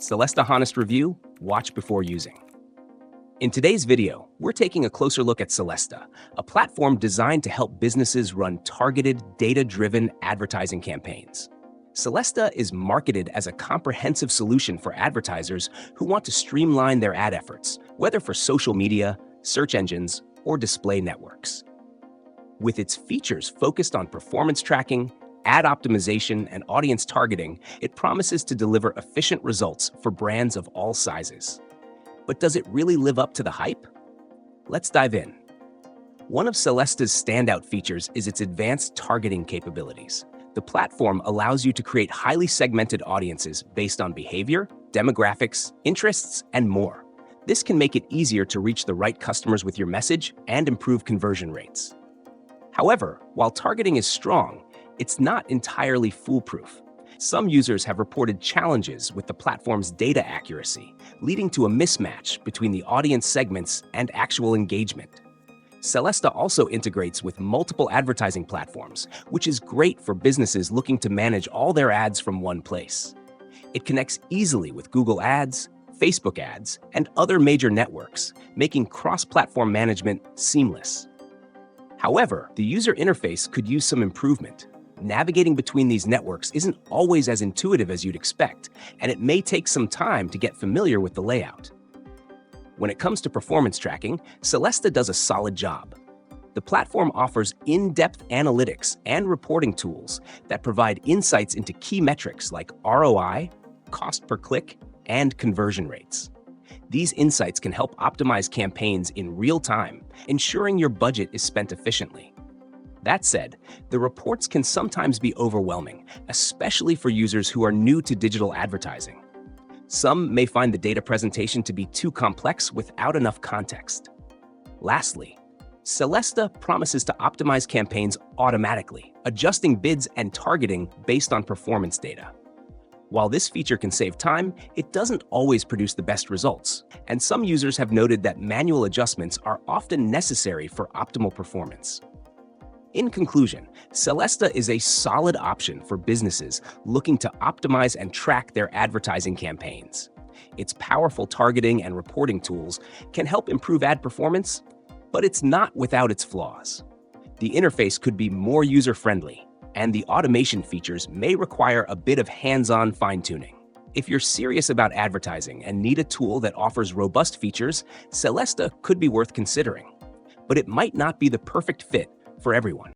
Sellesta Honest Review, watch before using. In today's video, we're taking a closer look at Sellesta, a platform designed to help businesses run targeted, data-driven advertising campaigns. Sellesta is marketed as a comprehensive solution for advertisers who want to streamline their ad efforts, whether for social media, search engines, or display networks. With its features focused on performance tracking, ad optimization, and audience targeting, it promises to deliver efficient results for brands of all sizes. But does it really live up to the hype? Let's dive in. One of Sellesta's standout features is its advanced targeting capabilities. The platform allows you to create highly segmented audiences based on behavior, demographics, interests, and more. This can make it easier to reach the right customers with your message and improve conversion rates. However, while targeting is strong, it's not entirely foolproof. Some users have reported challenges with the platform's data accuracy, leading to a mismatch between the audience segments and actual engagement. Sellesta also integrates with multiple advertising platforms, which is great for businesses looking to manage all their ads from one place. It connects easily with Google Ads, Facebook Ads, and other major networks, making cross-platform management seamless. However, the user interface could use some improvement. Navigating between these networks isn't always as intuitive as you'd expect, and it may take some time to get familiar with the layout. When it comes to performance tracking, Sellesta does a solid job. The platform offers in-depth analytics and reporting tools that provide insights into key metrics like ROI, cost per click, and conversion rates. These insights can help optimize campaigns in real time, ensuring your budget is spent efficiently. That said, the reports can sometimes be overwhelming, especially for users who are new to digital advertising. Some may find the data presentation to be too complex without enough context. Lastly, Sellesta promises to optimize campaigns automatically, adjusting bids and targeting based on performance data. While this feature can save time, it doesn't always produce the best results, and some users have noted that manual adjustments are often necessary for optimal performance. In conclusion, Sellesta is a solid option for businesses looking to optimize and track their advertising campaigns. Its powerful targeting and reporting tools can help improve ad performance, but it's not without its flaws. The interface could be more user-friendly, and the automation features may require a bit of hands-on fine-tuning. If you're serious about advertising and need a tool that offers robust features, Sellesta could be worth considering. But it might not be the perfect fit for everyone.